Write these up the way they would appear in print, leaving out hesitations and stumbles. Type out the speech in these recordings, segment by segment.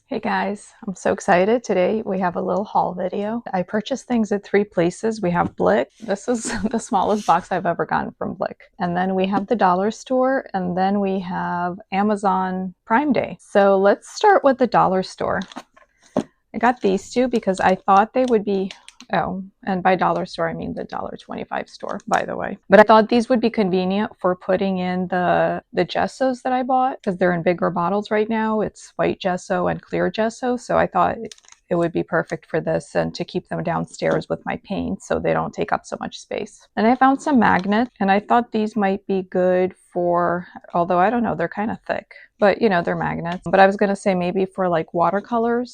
Hey guys, I'm so excited. Today we have a little haul video. I purchased things at three places. We have Blick. This is the smallest box I've ever gotten from Blick. And then we have the dollar store, and then we have Amazon Prime Day. So let's start with the dollar store. I got these two because I thought they would be, oh, and by dollar store I mean the $1.25 store, by the way. But I thought these would be convenient for putting in the gessos that I bought because they're in bigger bottles right now. It's white gesso and clear gesso, so I thought it would be perfect for this and to keep them downstairs with my paint so they don't take up so much space. And I found some magnets, and I thought these might be good for, although I don't know, they're kind of thick, but you know, they're magnets. But I was going to say maybe for like watercolor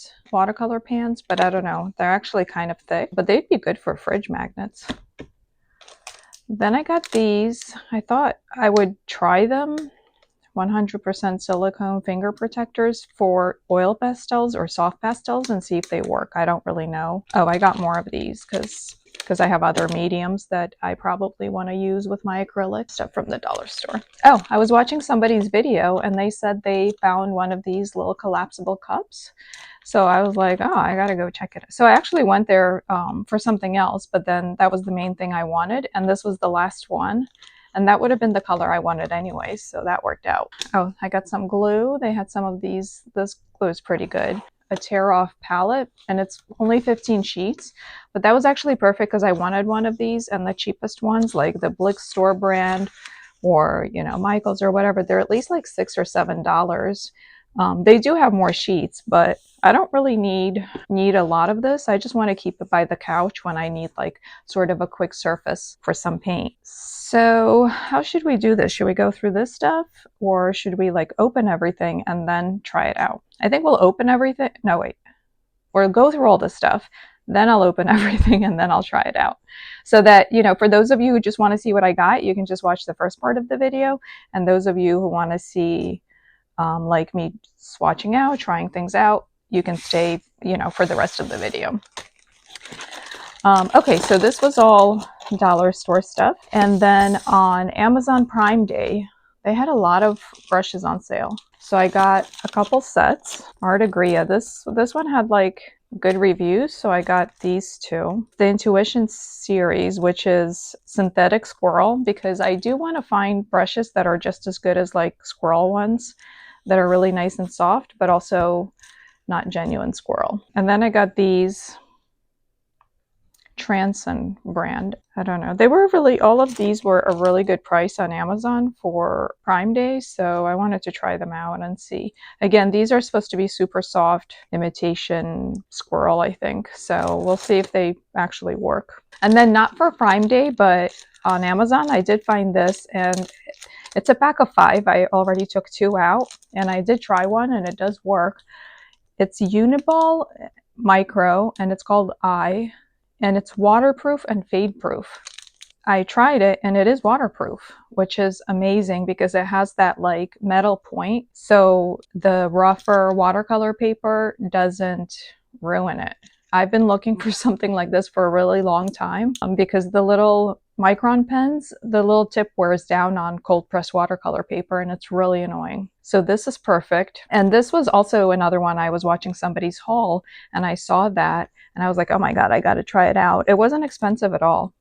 pans, but I don't know. They're actually kind of thick, but they'd be good for fridge magnets. Then I got these. I thought I would try them. 100% silicone finger protectors for oil pastels or soft pastels and see if they work. I don't really know. Oh, I got more of these because I have other mediums that I probably want to use with my acrylic stuff from the dollar store. Oh, I was watching somebody's video and they said they found one of these little collapsible cups. So I was like, oh, I gotta go check it out. So I actually went there for something else, but then that was the main thing I wanted, and this was the last one. And that would have been the color I wanted anyway, so that worked out. Oh, I got some glue. They had some of these. This glue is pretty good. A tear-off palette, and it's only 15 sheets. But that was actually perfect because I wanted one of these, and the cheapest ones, like the Blick store brand or, you know, Michael's or whatever, they're at least like $6 or $7. They do have more sheets, but I don't really need a lot of this. I just want to keep it by the couch when I need like sort of a quick surface for some paint. So how should we do this? Should we go through this stuff or should we like open everything and then try it out? I think we'll open everything. No, wait. We'll go through all this stuff. Then I'll open everything and then I'll try it out. So that, you know, for those of you who just want to see what I got, you can just watch the first part of the video. And those of you who want to see like me swatching out, trying things out, you can stay, you know, for the rest of the video. Okay, so this was all dollar store stuff. And then on Amazon Prime Day, they had a lot of brushes on sale. So I got a couple sets. Art Agria. This one had like good reviews, so I got these two. The Intuition series, which is synthetic squirrel, because I do want to find brushes that are just as good as like squirrel ones that are really nice and soft, but also not genuine squirrel. And then I got these Transcend brand. I don't know. They were really, all of these were a really good price on Amazon for Prime Day, so I wanted to try them out and see. Again, these are supposed to be super soft imitation squirrel, I think. So we'll see if they actually work. And then not for Prime Day, but on Amazon, I did find this, and it's a pack of 5. I already took 2 out, and I did try one, and it does work. It's Uniball Micro, and it's called I, and it's waterproof and fade proof. I tried it, and it is waterproof, which is amazing because it has that like metal point, so the rougher watercolor paper doesn't ruin it. I've been looking for something like this for a really long time because the little micron pens, the little tip wears down on cold pressed watercolor paper, and it's really annoying. So this is perfect. And this was also another one. I was watching somebody's haul and I saw that and I was like, oh my God, I got to try it out. It wasn't expensive at all.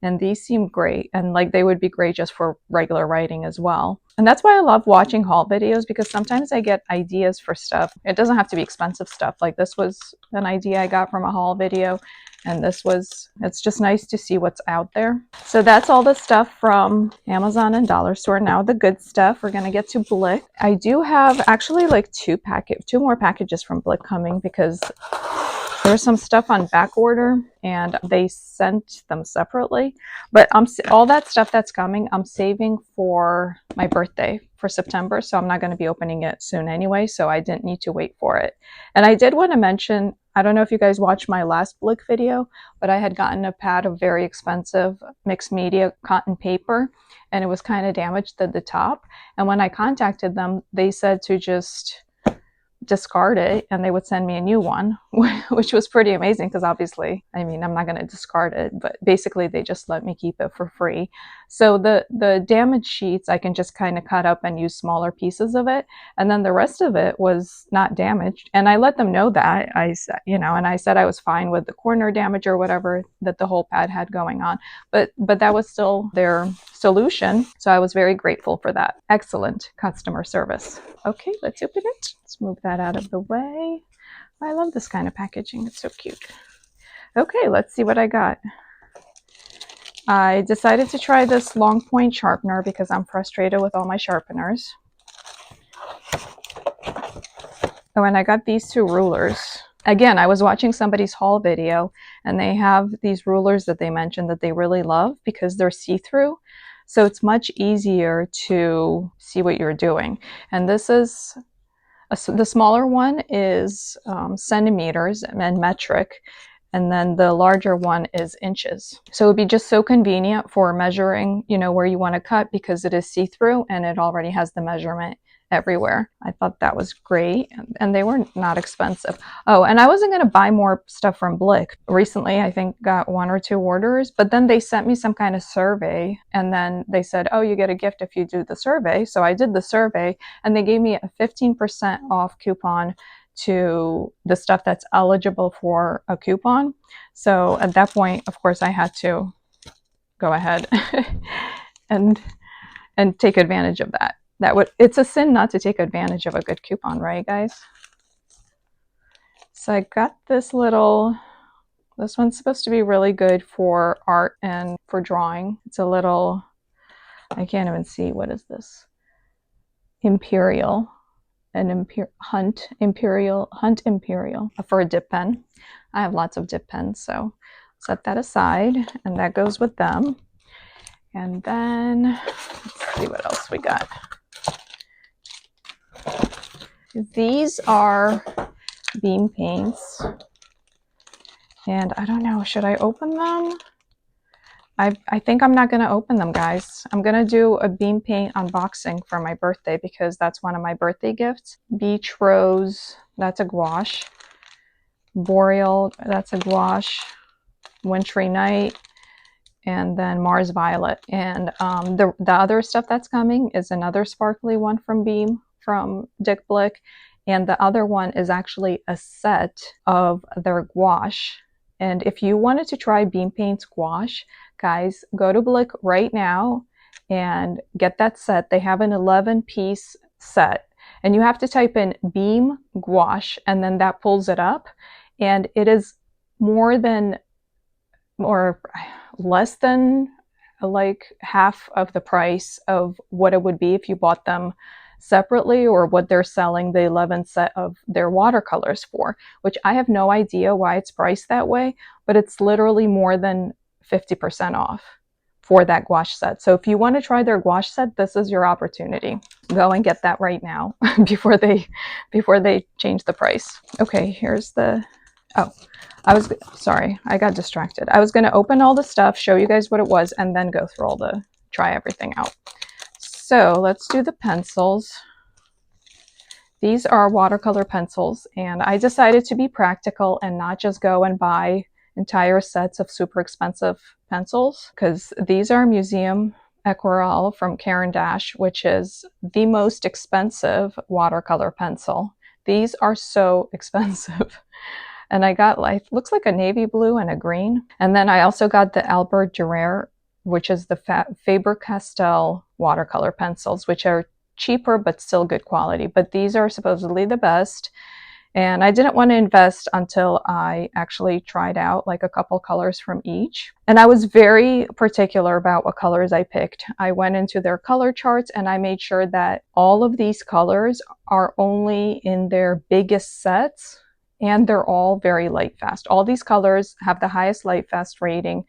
And these seem great, and like they would be great just for regular writing as well. And that's why I love watching haul videos, because sometimes I get ideas for stuff. It doesn't have to be expensive stuff. Like this was an idea I got from a haul video, and this was, it's just nice to see what's out there. So that's all the stuff from Amazon and dollar store. Now the good stuff, we're going to get to Blick. I do have actually like 2 more packages from Blick coming because there's some stuff on back order and they sent them separately, but all that stuff that's coming, I'm saving for my birthday for September. So I'm not going to be opening it soon anyway. So I didn't need to wait for it. And I did want to mention, I don't know if you guys watched my last Blick video, but I had gotten a pad of very expensive mixed media cotton paper, and it was kind of damaged at the top. And when I contacted them, they said to just discard it and they would send me a new one, which was pretty amazing because obviously, I mean, I'm not going to discard it, but basically they just let me keep it for free. So the damaged sheets, I can just kind of cut up and use smaller pieces of it. And then the rest of it was not damaged. And I let them know that. And I said I was fine with the corner damage or whatever that the whole pad had going on. But that was still their solution. So I was very grateful for that. Excellent customer service. Okay, let's open it. Let's move that out of the way. I love this kind of packaging. It's so cute. Okay, let's see what I got. I decided to try this long point sharpener because I'm frustrated with all my sharpeners. Oh, and I got these two rulers. Again, I was watching somebody's haul video and they have these rulers that they mentioned that they really love because they're see-through. So it's much easier to see what you're doing. And this is, the smaller one is centimeters and metric. And then the larger one is inches. So it'd be just so convenient for measuring, where you want to cut because it is see-through and it already has the measurement everywhere. I thought that was great, and they were not expensive. Oh, and I wasn't going to buy more stuff from Blick. Recently, I think got 1 or 2 orders, but then they sent me some kind of survey, and then they said, oh, you get a gift if you do the survey. So I did the survey, and they gave me a 15% off coupon to the stuff that's eligible for a coupon. So at that point, of course, I had to go ahead and take advantage of that. It's a sin not to take advantage of a good coupon, right, guys? So I got this one's supposed to be really good for art and for drawing. It's a little, I can't even see, what is this? Imperial, Hunt Imperial for a dip pen. I have lots of dip pens, so set that aside, and that goes with them. And then let's see what else we got. These are beam paints, and I don't know, should I open them? I think I'm not going to open them, guys. I'm going to do a beam paint unboxing for my birthday because that's one of my birthday gifts. Beach Rose, that's a gouache. Boreal, that's a gouache. Wintry Night, and then Mars Violet. And the other stuff that's coming is another sparkly one from Dick Blick, and the other one is actually a set of their gouache. And if you wanted to try Beam Paint's gouache, guys, go to Blick right now and get that set. They have an 11-piece set, and you have to type in Beam Gouache, and then that pulls it up, and it is less than like half of the price of what it would be if you bought them separately, or what they're selling the 11 set of their watercolors for, which I have no idea why it's priced that way, but it's literally more than 50% off for that gouache set. So if you want to try their gouache set, this is your opportunity. Go and get that right now before they change the price. Okay, here's the, sorry, I got distracted. I was going to open all the stuff, show you guys what it was, and then go through try everything out. So let's do the pencils. These are watercolor pencils, and I decided to be practical and not just go and buy entire sets of super expensive pencils, because these are Museum Aquarelle from Caran d'Ache, which is the most expensive watercolor pencil. These are so expensive. And I got, like, looks like a navy blue and a green. And then I also got the Albert Durer, which is the Faber-Castell watercolor pencils, which are cheaper but still good quality. But these are supposedly the best. And I didn't want to invest until I actually tried out like a couple colors from each. And I was very particular about what colors I picked. I went into their color charts and I made sure that all of these colors are only in their biggest sets, and they're all very light fast. All these colors have the highest light fast rating,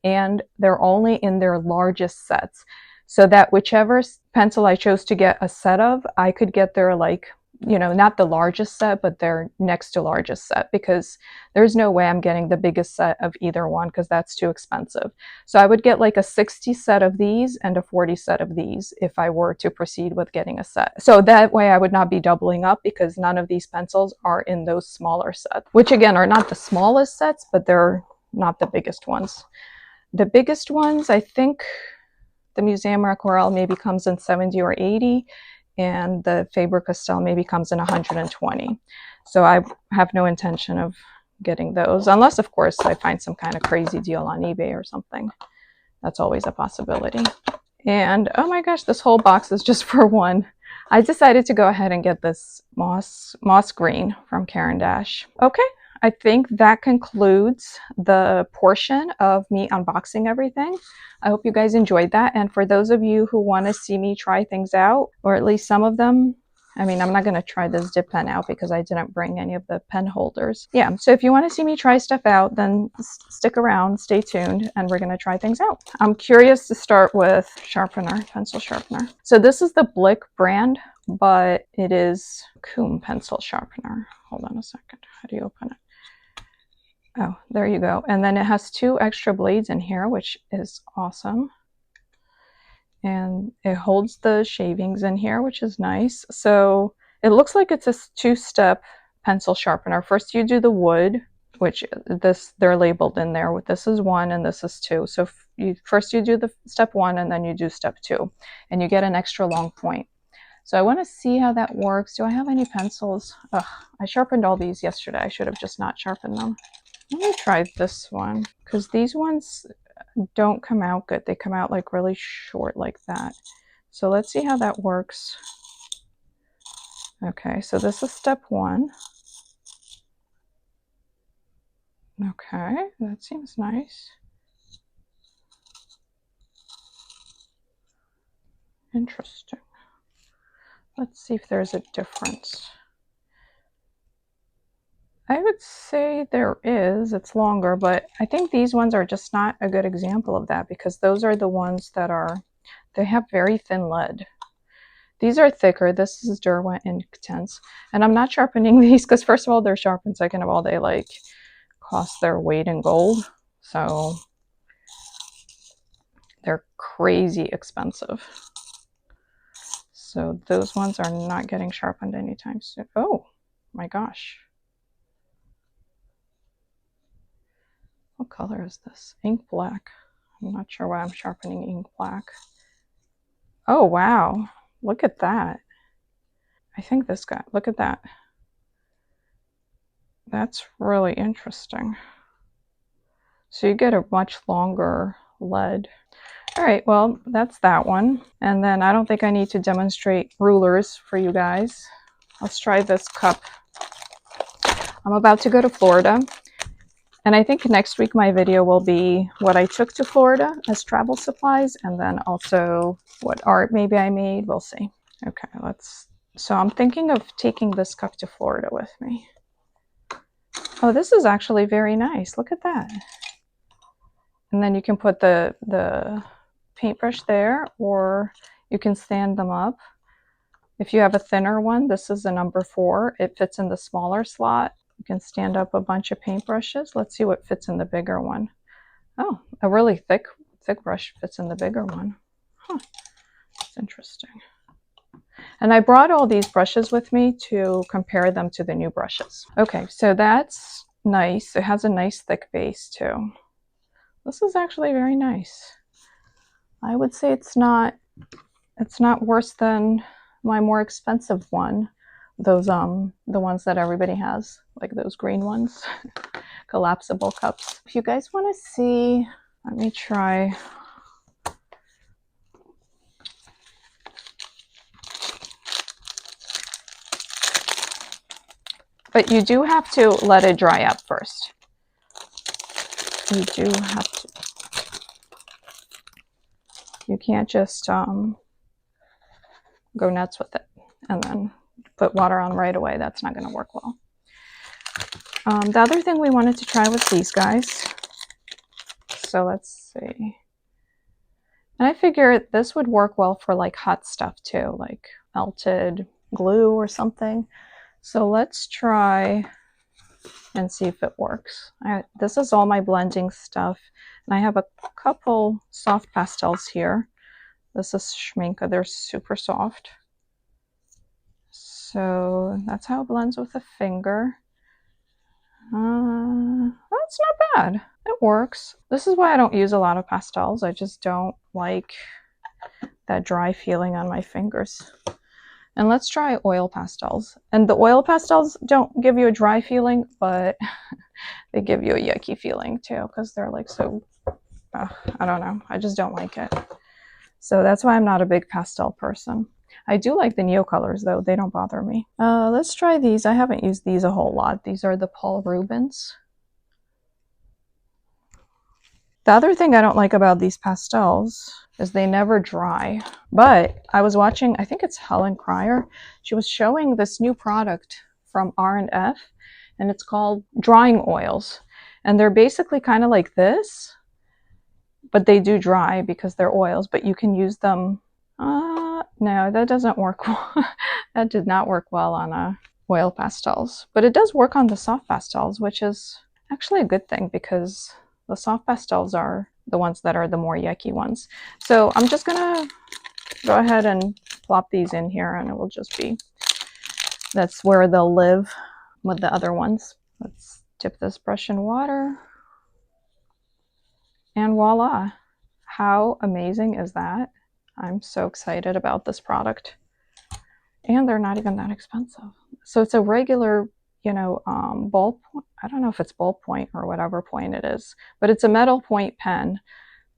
and they're only in their largest sets. So that whichever pencil I chose to get a set of, I could get their like you know, not the largest set, but they're next to largest set, because there's no way I'm getting the biggest set of either one because that's too expensive. So I would get like a 60 set of these and a 40 set of these if I were to proceed with getting a set. So that way I would not be doubling up, because none of these pencils are in those smaller sets, which again are not the smallest sets, but they're not the biggest ones. The biggest ones, I think the Museum Aquarelle maybe comes in 70 or 80, and the Faber-Castell maybe comes in 120. So I have no intention of getting those, unless of course I find some kind of crazy deal on eBay or something. That's always a possibility. And oh my gosh, this whole box is just for one. I decided to go ahead and get this moss green from Caran d'Ache. Okay, I think that concludes the portion of me unboxing everything. I hope you guys enjoyed that. And for those of you who want to see me try things out, or at least some of them, I mean, I'm not going to try this dip pen out because I didn't bring any of the pen holders. Yeah, so if you want to see me try stuff out, then stick around, stay tuned, and we're going to try things out. I'm curious to start with sharpener, pencil sharpener. So this is the Blick brand, but it is Coom pencil sharpener. Hold on a second. How do you open it? Oh, there you go. And then it has 2 extra blades in here, which is awesome. And it holds the shavings in here, which is nice. So it looks like it's a 2-step pencil sharpener. First you do the wood, which they're labeled in there. This is 1 and this is 2. So first you do the step 1 and then you do step 2, and you get an extra long point. So I want to see how that works. Do I have any pencils? Ugh, I sharpened all these yesterday. I should have just not sharpened them. Let me try this one, because these ones don't come out good. They come out like really short like that. So let's see how that works. Okay, so this is step 1. Okay, that seems nice. Interesting. Let's see if there's a difference. I would say there is. It's longer, but I think these ones are just not a good example of that, because those are the ones that they have very thin lead. These are thicker. This is Derwent Intense. And I'm not sharpening these because, first of all, they're sharpened. Second of all, they like cost their weight in gold. So they're crazy expensive. So those ones are not getting sharpened anytime soon. Oh my gosh. What color is this? Ink black. I'm not sure why I'm sharpening ink black. Oh, wow. Look at that. I think this guy, look at that. That's really interesting. So you get a much longer lead. All right, well, that's that one. And then I don't think I need to demonstrate rulers for you guys. Let's try this cup. I'm about to go to Florida. And I think next week my video will be what I took to Florida as travel supplies, and then also what art maybe I made. We'll see. Okay, so I'm thinking of taking this cup to Florida with me. Oh, this is actually very nice. Look at that. And then you can put the paintbrush there, or you can stand them up. If you have a thinner one, this is a number 4. It fits in the smaller slot. You can stand up a bunch of paintbrushes. Let's see what fits in the bigger one. Oh, a really thick brush fits in the bigger one. Huh, that's interesting. And I brought all these brushes with me to compare them to the new brushes. Okay, so that's nice. It has a nice thick base too. This is actually very nice. I would say it's not worse than my more expensive one. Those the ones that everybody has, like those green ones. Collapsible cups. If you guys want to see, let me try. But you do have to let it dry up first. You do have to. You can't just go nuts with it and then put water on right away. That's not going to work well. The other thing we wanted to try was these guys. So let's see. And I figured this would work well for like hot stuff too, like melted glue or something. So let's try and see if it works. This is all my blending stuff, and I have a couple soft pastels here. This is Schminke. They're super soft. So that's how it blends with a finger. That's not bad. It works. This is why I don't use a lot of pastels. I just don't like that dry feeling on my fingers. And let's try oil pastels. And the oil pastels don't give you a dry feeling, but they give you a yucky feeling too, because they're like so, I don't know. I just don't like it. So that's why I'm not a big pastel person. I do like the neocolors though. They don't bother me. Let's try these. I haven't used these a whole lot. These are the Paul Rubens. The other thing I don't like about these pastels is they never dry. But I was watching, I think it's Helen Cryer. She was showing this new product from R&F, and it's called drying oils. And they're basically kind of like this, but they do dry because they're oils, but you can use them. No, that doesn't work well. That did not work well on oil pastels, but it does work on the soft pastels, which is actually a good thing because the soft pastels are the ones that are the more yucky ones. So I'm just gonna go ahead and plop these in here, and it will just be, that's where they'll live with the other ones. Let's dip this brush in water, and voila. How amazing is that? I'm so excited about this product. And they're not even that expensive. So it's a regular, you know, ball point. I don't know if it's ballpoint or whatever point it is, but it's a metal point pen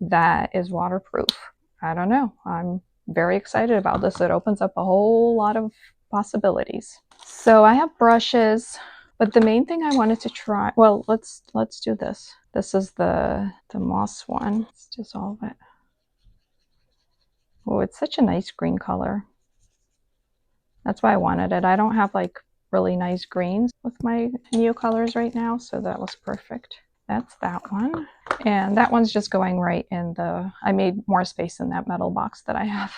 that is waterproof. I don't know. I'm very excited about this. It opens up a whole lot of possibilities. So I have brushes, but the main thing I wanted to try, well, let's do this. This is the moss one. Let's dissolve it. Oh, it's such a nice green color. That's why I wanted it. I don't have like really nice greens with my neocolors right now, so that was perfect. That's that one. And that one's just going right in the, I made more space in that metal box that I have.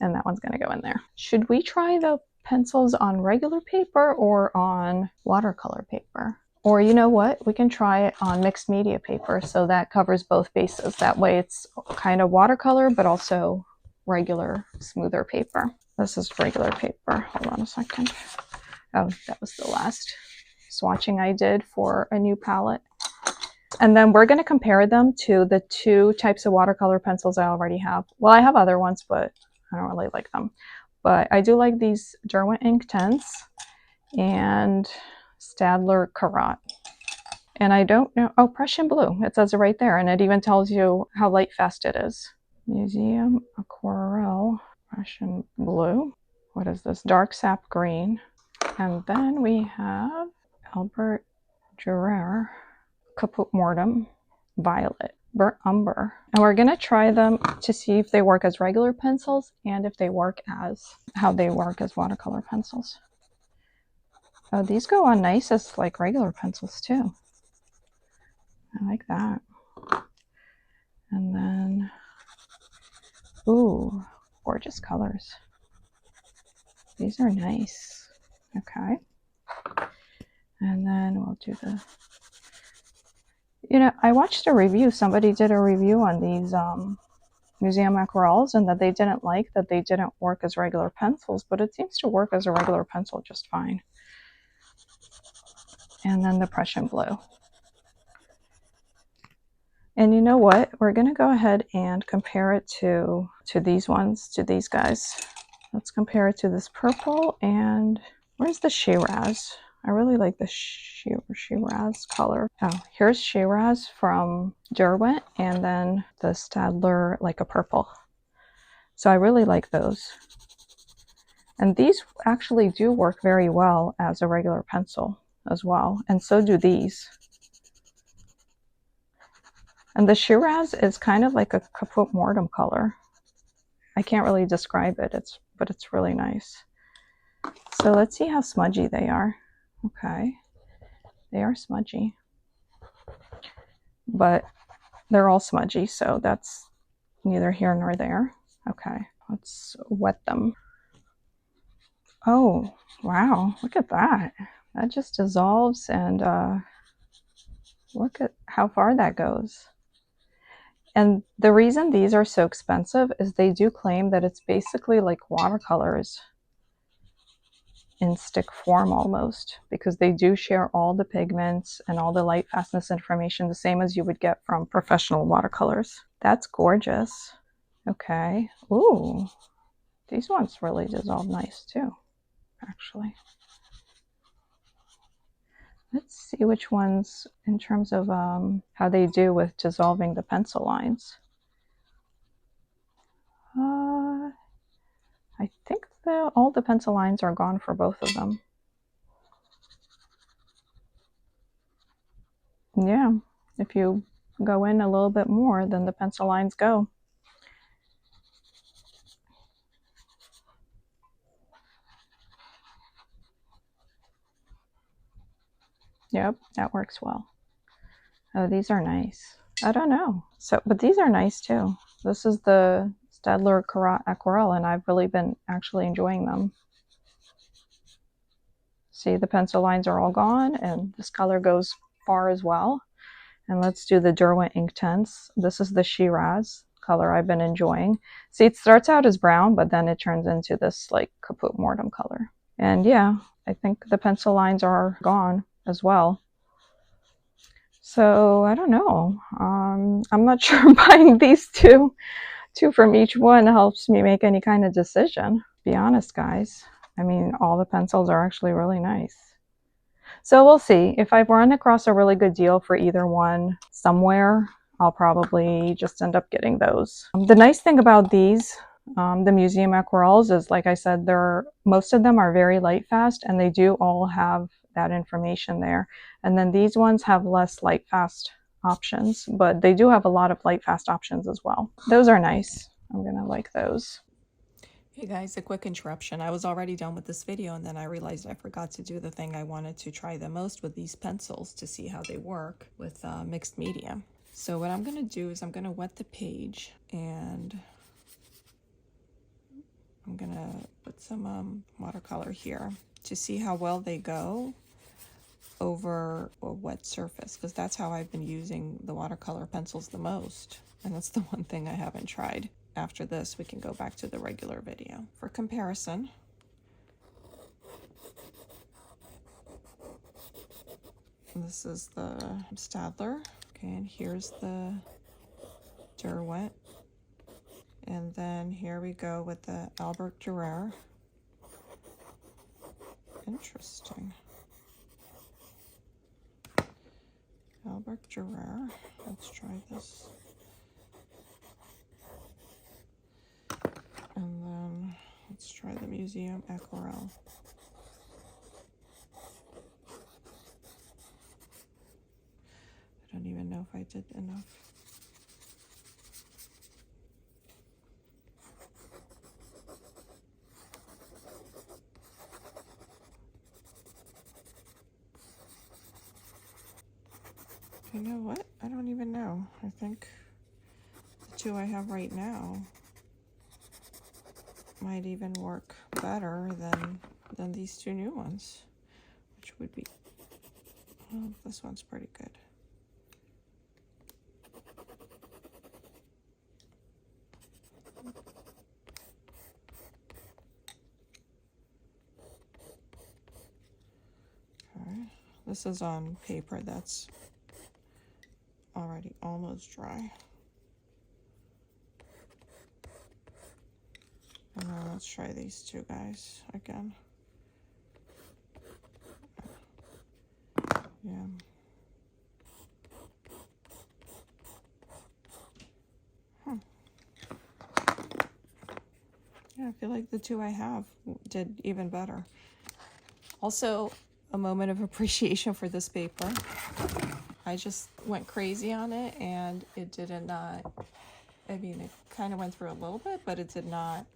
And that one's gonna go in there. Should we try the pencils on regular paper or on watercolor paper? Or you know what? We can try it on mixed media paper, so that covers both bases. That way it's kind of watercolor, but also regular, smoother paper. This is regular paper. Hold on a second. Oh, that was the last swatching I did for a new palette. And then we're going to compare them to the two types of watercolor pencils I already have. Well, I have other ones, but I don't really like them. But I do like these Derwent Ink 10s and Staedtler Karat. And I don't know, oh, Prussian Blue. It says it right there, and it even tells you how light fast it is. Museum Aquarelle, Prussian Blue. What is this? Dark Sap Green. And then we have Albert Durer, Caput Mortem, Violet, Burnt Umber. And we're going to try them to see if they work as regular pencils and if they work as, how they work as watercolor pencils. Oh, these go on nice as like regular pencils too. I like that. And then, ooh, gorgeous colors. These are nice. Okay. And then we'll do the, you know, I watched a review. Somebody did a review on these museum aquarelles, and that they didn't like that they didn't work as regular pencils, but it seems to work as a regular pencil just fine. And then the Prussian Blue. And you know what? We're going to go ahead and compare it to these ones, to these guys. Let's compare it to this purple, and where's the Shiraz? I really like the Shiraz color. Oh, here's Shiraz from Derwent, and then the Staedtler, like a purple. So I really like those. And these actually do work very well as a regular pencil as well, and so do these. And the Shiraz is kind of like a Caput Mortem color. I can't really describe it, but it's really nice. So let's see how smudgy they are. Okay, they are smudgy, but they're all smudgy, so that's neither here nor there. Okay, let's wet them. Oh, wow, look at that. That just dissolves, and look at how far that goes. And the reason these are so expensive is they do claim that it's basically like watercolors in stick form almost, because they do share all the pigments and all the light fastness information the same as you would get from professional watercolors. That's gorgeous. Okay. Ooh, these ones really dissolve nice too, actually. Let's see which ones, in terms of how they do with dissolving the pencil lines. I think all the pencil lines are gone for both of them. Yeah, if you go in a little bit more, then the pencil lines go. Yep, that works well. Oh, these are nice. I don't know. So, but these are nice too. This is the Staedtler Aquarelle, and I've really been actually enjoying them. See, the pencil lines are all gone, and this color goes far as well. And let's do the Derwent Inktense. This is the Shiraz color I've been enjoying. See, it starts out as brown, but then it turns into this like Caput Mortem color. And yeah, I think the pencil lines are gone as well. So I don't know. I'm not sure buying these two from each one helps me make any kind of decision. To be honest, guys. I mean, all the pencils are actually really nice. So we'll see. If I run across a really good deal for either one somewhere, I'll probably just end up getting those. The nice thing about these, the museum aquarelles, is like I said, most of them are very light fast, and they do all have that information there. And then these ones have less light fast options, but they do have a lot of light fast options as well. Those are nice. I'm gonna like those. Hey guys, a quick interruption. I was already done with this video, and then I realized I forgot to do the thing I wanted to try the most with these pencils to see how they work with mixed media. So what I'm going to do is I'm going to wet the page, and I'm going to put some watercolor here to see how well they go over a wet surface, because that's how I've been using the watercolor pencils the most, and that's the one thing I haven't tried. After this, we can go back to the regular video. For comparison, this is the Staedtler. Okay, and here's the Derwent. And then here we go with the Albert Dürer. Interesting. Albert Dürer. Let's try this. And then let's try the Museum Aquarelle. I don't even know if I did enough. You know what? I don't even know. I think the two I have right now might even work better than these two new ones, which would be, well, this one's pretty good. Okay, this is on paper that's already almost dry. And now let's try these two guys again. Yeah. Yeah, I feel like the two I have did even better. Also, a moment of appreciation for this paper. I just went crazy on it, and it did not, I mean, it kind of went through a little bit, but it did not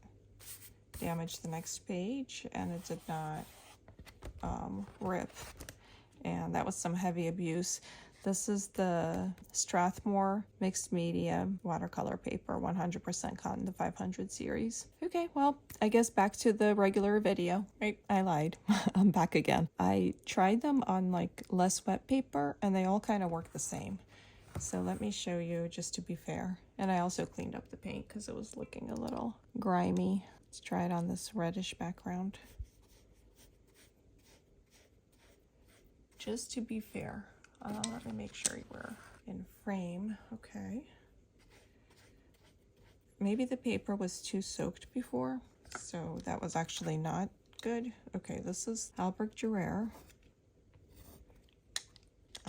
damage the next page, and it did not rip. And that was some heavy abuse. This is the Strathmore Mixed Media Watercolor Paper, 100% Cotton, the 500 series. Okay, well, I guess back to the regular video. Right, I lied. I'm back again. I tried them on like less wet paper and they all kind of work the same. So let me show you just to be fair. And I also cleaned up the paint because it was looking a little grimy. Let's try it on this reddish background. Just to be fair. Let me make sure we're in frame. Okay. Maybe the paper was too soaked before, so that was actually not good. Okay, this is Albrecht Dürer.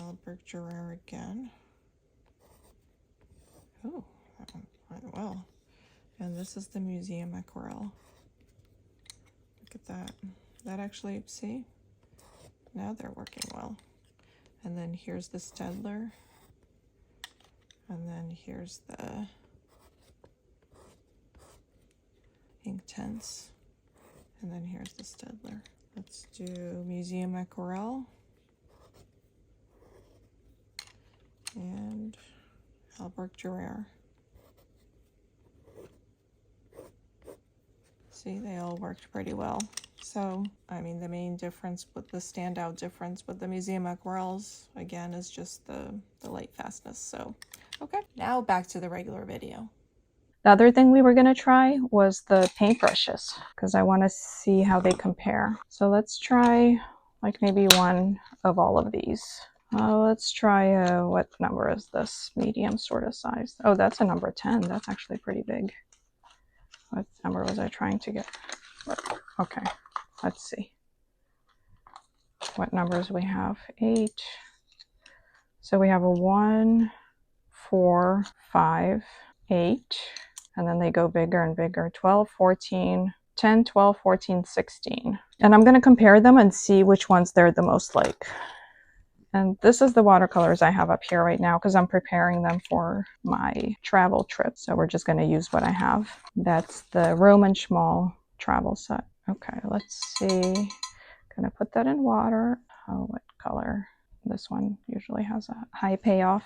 Albrecht Dürer again. Oh, that one went well. And this is the Museum Aquarelle. Look at that. That actually, see? Now they're working well. And then here's the Staedtler. And then here's the Inktense. And then here's the Staedtler. Let's do Museum Aquarelle. And Albrecht Dürer. See, they all worked pretty well. So, I mean, the main difference with the standout difference with the Museum Aquarelles, again, is just the light fastness. So, okay, now back to the regular video. The other thing we were going to try was the paintbrushes because I want to see how they compare. So let's try like maybe one of all of these. Let's try, what number is this? Medium sort of size. Oh, that's a number 10. That's actually pretty big. What number was I trying to get? Okay, let's see. What numbers we have? 8. So we have a 1, 4, 5, 8. And then they go bigger and bigger. 12, 14, 10, 12, 14, 16. And I'm going to compare them and see which ones they're the most like. And this is the watercolors I have up here right now because I'm preparing them for my travel trip. So we're just going to use what I have. That's the Roman Schmal travel set. Okay, let's see. Gonna put that in water. Oh, what color? This one usually has a high payoff.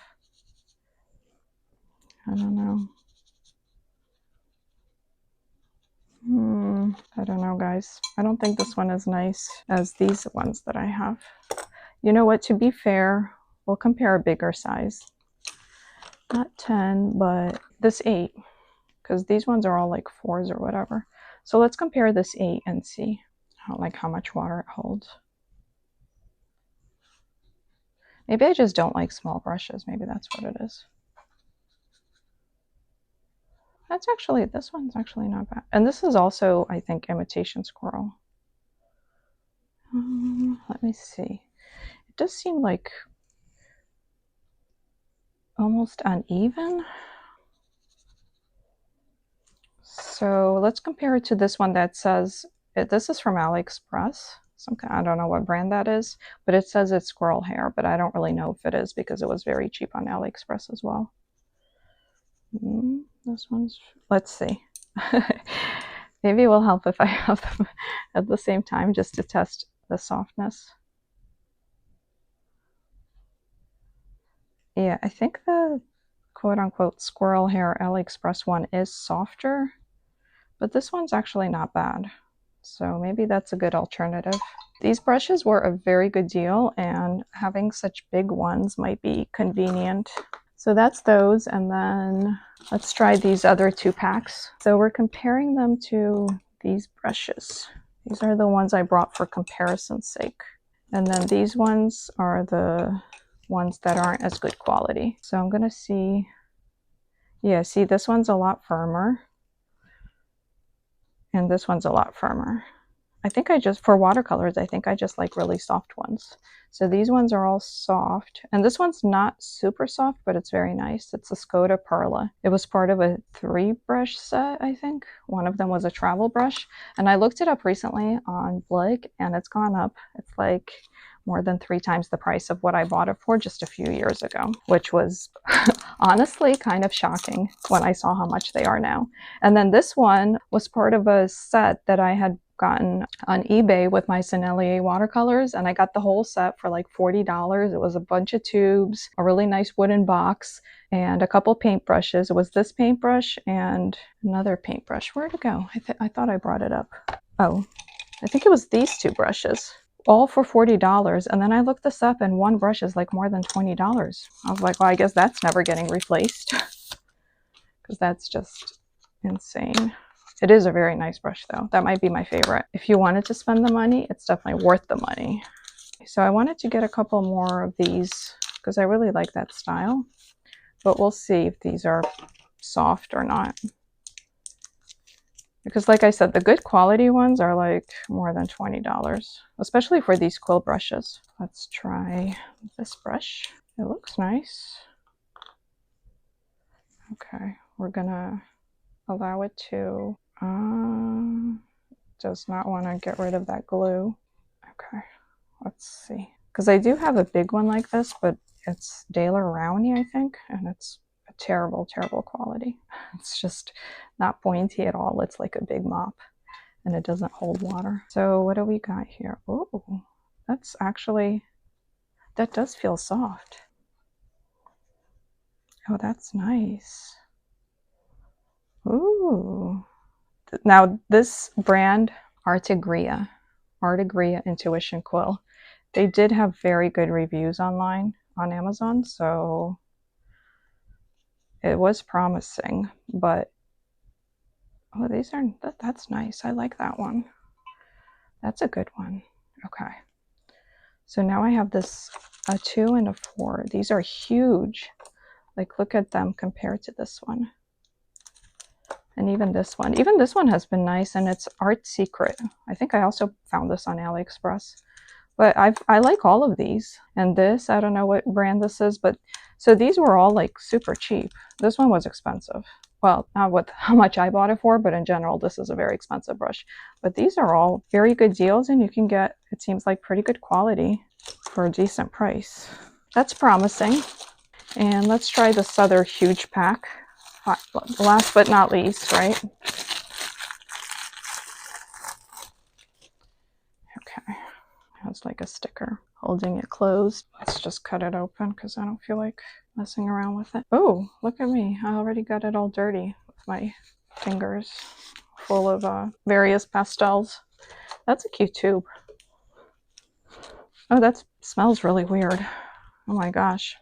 I don't know. I don't know, guys. I don't think this one is nice as these ones that I have. You know what? To be fair, we'll compare a bigger size. Not 10, but this 8. Because these ones are all like 4s or whatever. So let's compare this 8 and see how much water it holds. Maybe I just don't like small brushes. Maybe that's what it is. That's actually, this one's actually not bad. And this is also, I think, imitation squirrel. Let me see. It does seem like almost uneven. So let's compare it to this one that says, this is from AliExpress. I don't know what brand that is, but it says it's squirrel hair, but I don't really know if it is because it was very cheap on AliExpress as well. This one's, let's see. Maybe it will help if I have them at the same time just to test the softness. Yeah, I think the quote-unquote squirrel hair AliExpress one is softer, but this one's actually not bad. So maybe that's a good alternative. These brushes were a very good deal, and having such big ones might be convenient. So that's those, and then let's try these other 2 packs. So we're comparing them to these brushes. These are the ones I brought for comparison's sake. And then these ones are the ones that aren't as good quality. So I'm gonna see, yeah, see, this one's a lot firmer. And this one's a lot firmer. I think for watercolors, I think I just like really soft ones. So these ones are all soft. And this one's not super soft, but it's very nice. It's a Skoda Perla. It was part of a 3-brush set, I think. One of them was a travel brush. And I looked it up recently on Blick, and it's gone up. It's like more than 3 times the price of what I bought it for just a few years ago, which was honestly kind of shocking when I saw how much they are now. And then this one was part of a set that I had gotten on eBay with my Sennelier watercolors, and I got the whole set for like $40. It was a bunch of tubes, a really nice wooden box, and a couple paintbrushes. It was this paintbrush and another paintbrush. Where'd it go? I thought I brought it up. Oh, I think it was these two brushes, all for $40. And then I looked this up, and one brush is like more than $20. I was like, well, I guess that's never getting replaced because that's just insane. It is a very nice brush though. That might be my favorite. If you wanted to spend the money, it's definitely worth the money. So I wanted to get a couple more of these because I really like that style, but we'll see if these are soft or not. Because like I said, the good quality ones are like more than $20, especially for these quill brushes. Let's try this brush. It looks nice. Okay, we're gonna allow it to, does not want to get rid of that glue. Okay, let's see. Because I do have a big one like this, but it's Daler Rowney, I think, and it's a terrible, terrible quality. It's just not pointy at all. It's like a big mop, and it doesn't hold water. So what do we got here? Oh, that's actually, that does feel soft. Oh, that's nice. Ooh. Now this brand, Artigria Intuition Quill, they did have very good reviews online on Amazon, so it was promising. But oh, these are, that's nice. I like that one. That's a good one. Okay. So now I have this, a 2 and a 4. These are huge. Like, look at them compared to this one. And even this one. Even this one has been nice, and it's Art Secret. I think I also found this on AliExpress. But I like all of these. And this, I don't know what brand this is, but so these were all like super cheap. This one was expensive. Well, not with how much I bought it for, but in general, this is a very expensive brush. But these are all very good deals, and you can get, it seems like, pretty good quality for a decent price. That's promising. And let's try this other huge pack. Last but not least, right? Okay. Has like a sticker holding it closed. Let's just cut it open because I don't feel like messing around with it. Oh, look at me. I already got it all dirty with my fingers full of various pastels. That's a cute tube. Oh, that smells really weird. Oh my gosh.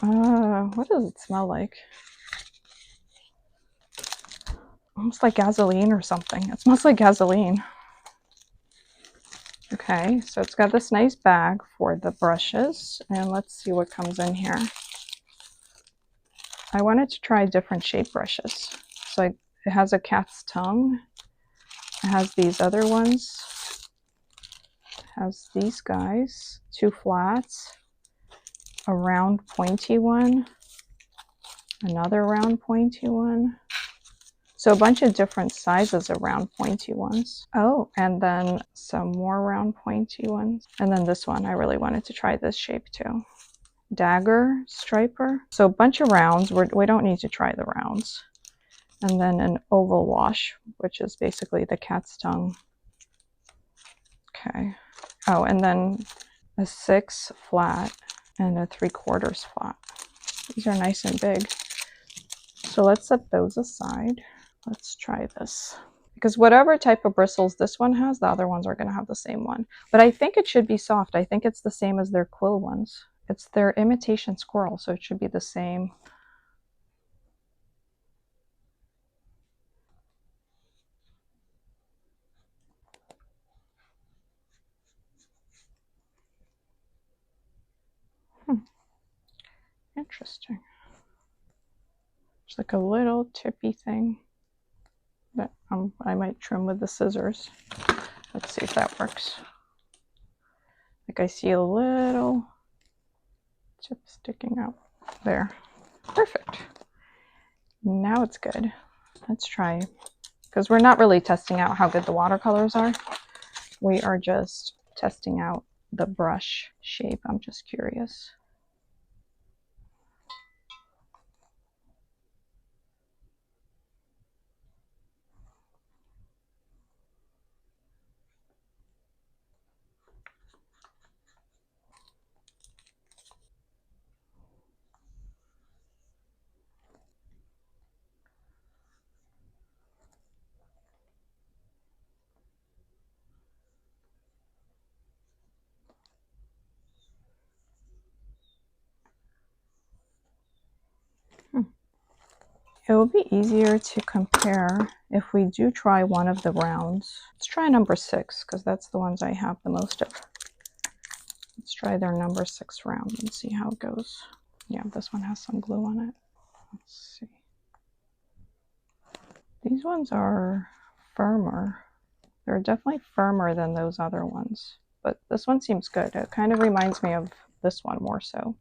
What does it smell like? Almost like gasoline or something. It smells like gasoline. Okay, so it's got this nice bag for the brushes, and let's see what comes in here. I wanted to try different shape brushes. So it has a cat's tongue. It has these other ones. It has these guys, 2 flats, a round pointy one, another round pointy one. So a bunch of different sizes of round pointy ones. Oh, and then some more round pointy ones. And then this one, I really wanted to try this shape too. Dagger striper. So a bunch of rounds. We don't need to try the rounds. And then an oval wash, which is basically the cat's tongue. Okay. Oh, and then a 6 flat and a 3/4 flat. These are nice and big. So let's set those aside. Let's try this. Because whatever type of bristles this one has, the other ones are going to have the same one. But I think it should be soft. I think it's the same as their quill ones. It's their imitation squirrel, so it should be the same. Interesting. It's like a little tippy thing that I might trim with the scissors. Let's see if that works. Like I see a little tip sticking out there. Perfect. Now it's good. Let's try, because we're not really testing out how good the watercolors are. We are just testing out the brush shape. I'm just curious. It will be easier to compare if we do try one of the rounds. Let's try number 6 because that's the ones I have the most of. Let's try their number 6 round and see how it goes. Yeah, this one has some glue on it. Let's see. These ones are firmer. They're definitely firmer than those other ones, but this one seems good. It kind of reminds me of this one more so.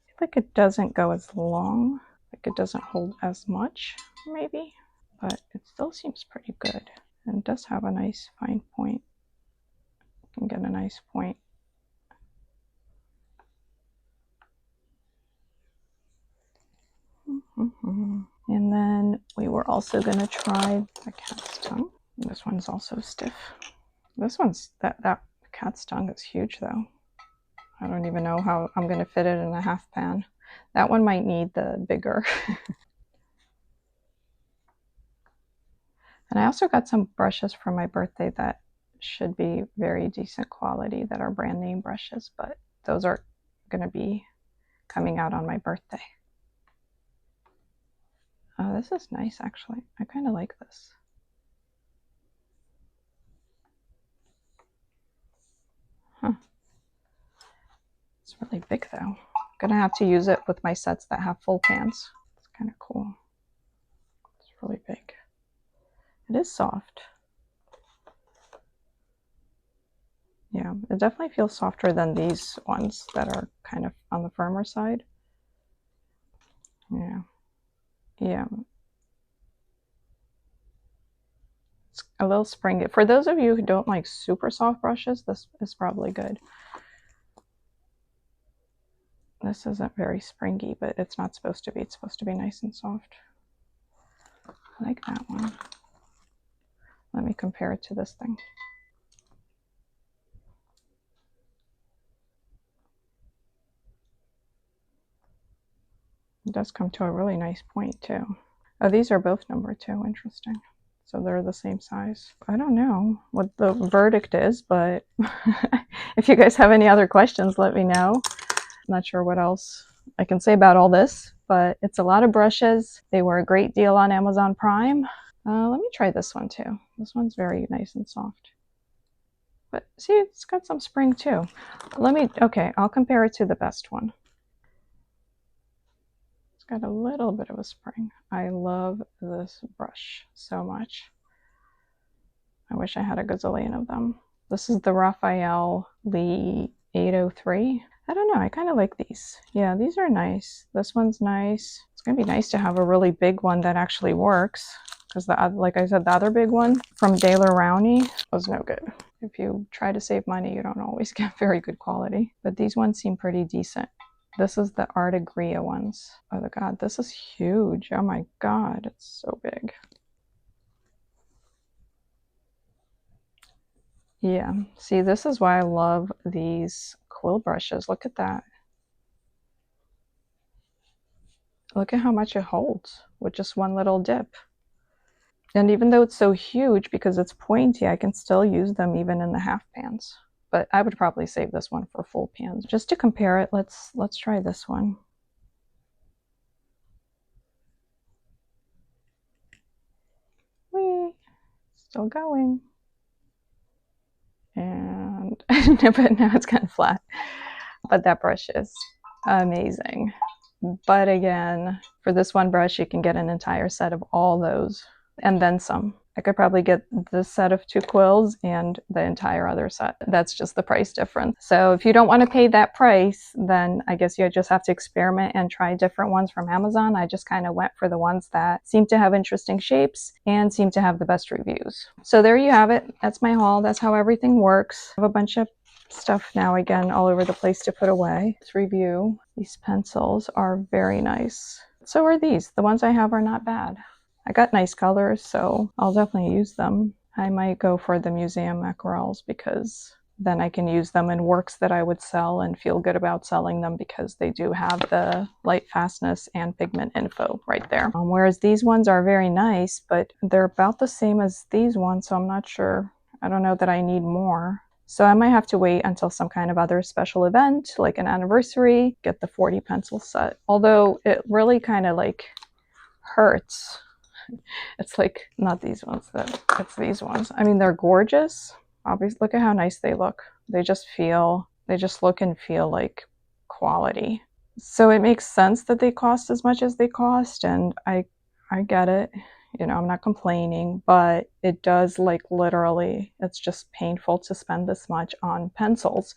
I feel like it doesn't go as long, like it doesn't hold as much, maybe, but it still seems pretty good. And it does have a nice fine point. You can get a nice point. And then we were also going to try the cat's tongue. This one's also stiff. This one's, that cat's tongue is huge though. I don't even know how I'm going to fit it in a half pan. That one might need the bigger. And I also got some brushes for my birthday that should be very decent quality, that are brand name brushes, but those are going to be coming out on my birthday. Oh, this is nice actually. I kind of like this. Huh. It's really big though. I'm gonna have to use it with my sets that have full pans. It's kind of cool. It's really big. It is soft. Yeah, it definitely feels softer than these ones that are kind of on the firmer side. Yeah. Yeah. It's a little springy. For those of you who don't like super soft brushes, this is probably good. This isn't very springy, but it's not supposed to be. It's supposed to be nice and soft. I like that one. Let me compare it to this thing. It does come to a really nice point too. Oh, these are both number 2. Interesting. So they're the same size. I don't know what the verdict is, but if you guys have any other questions, let me know. I'm not sure what else I can say about all this, but it's a lot of brushes. They were a great deal on Amazon Prime. Let me try this one too. This one's very nice and soft. But see, it's got some spring too. Okay, I'll compare it to the best one. It's got a little bit of a spring. I love this brush so much. I wish I had a gazillion of them. This is the Raphael Lee 803. I don't know, I kind of like these. Yeah, these are nice. This one's nice. It's gonna be nice to have a really big one that actually works, because like I said, the other big one from Daler Rowney was no good. If you try to save money, you don't always get very good quality. But these ones seem pretty decent. This is the Artigria ones. Oh my god, this is huge. Oh my god, it's so big. Yeah, see, this is why I love these quill brushes. Look at that. Look at how much it holds with just one little dip. And even though it's so huge, because it's pointy, I can still use them even in the half pans. But I would probably save this one for full pans. Just to compare it, let's try this one. Whee! Still going. And but now it's kind of flat. But that brush is amazing. But again, for this one brush, you can get an entire set of all those and then some. I could probably get this set of 2 quills and the entire other set. That's just the price difference. So if you don't want to pay that price, then I guess you just have to experiment and try different ones from Amazon. I just kind of went for the ones that seem to have interesting shapes and seem to have the best reviews. So there you have it. That's my haul. That's how everything works. I have a bunch of stuff now, again, all over the place to put away. Let's review. These pencils are very nice. So are these. The ones I have are not bad. I got nice colors, so I'll definitely use them. I might go for the museum aquarelles because then I can use them in works that I would sell and feel good about selling them because they do have the light fastness and pigment info right there. Whereas these ones are very nice, but they're about the same as these ones, so I'm not sure. I don't know that I need more. So I might have to wait until some kind of other special event, like an anniversary, get the 40 pencil set. Although it really kind of like hurts. It's like, not these ones, it's these ones. I mean, they're gorgeous. Obviously, look at how nice they look. They just look and feel like quality. So it makes sense that they cost as much as they cost, and I get it. You know, I'm not complaining, but it does, like, literally, it's just painful to spend this much on pencils.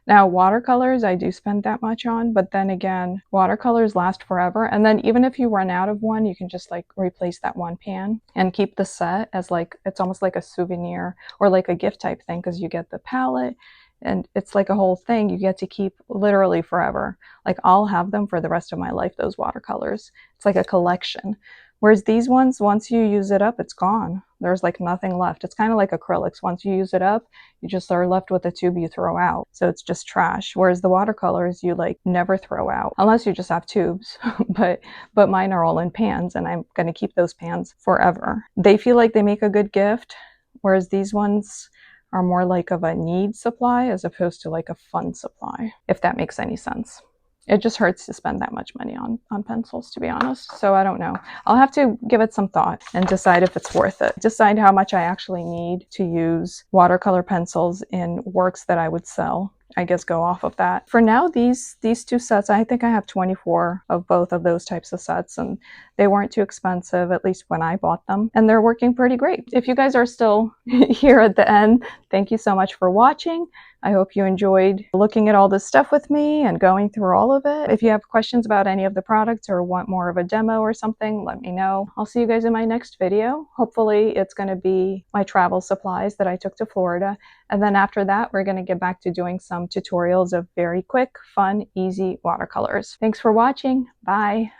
Now, watercolors, I do spend that much on, but then again, watercolors last forever. And then even if you run out of one, you can just like replace that one pan and keep the set as like, it's almost like a souvenir or like a gift type thing, because you get the palette and it's like a whole thing you get to keep literally forever. Like, I'll have them for the rest of my life, those watercolors. It's like a collection. Whereas these ones, once you use it up, it's gone. There's like nothing left. It's kind of like acrylics. Once you use it up, you just are left with a tube you throw out. So it's just trash. Whereas the watercolors, you like never throw out, unless you just have tubes. but mine are all in pans, and I'm going to keep those pans forever. They feel like they make a good gift, whereas these ones are more like of a need supply as opposed to like a fun supply, if that makes any sense. It just hurts to spend that much money on pencils, to be honest. So I don't know. I'll have to give it some thought and decide if it's worth it. Decide how much I actually need to use watercolor pencils in works that I would sell. I guess go off of that. For now, these two sets, I think I have 24 of both of those types of sets, and they weren't too expensive, at least when I bought them, and they're working pretty great. If you guys are still here at the end, thank you so much for watching. I hope you enjoyed looking at all this stuff with me and going through all of it. If you have questions about any of the products or want more of a demo or something, let me know. I'll see you guys in my next video. Hopefully it's going to be my travel supplies that I took to Florida. And then after that, we're going to get back to doing some tutorials of very quick, fun, easy watercolors. Thanks for watching. Bye.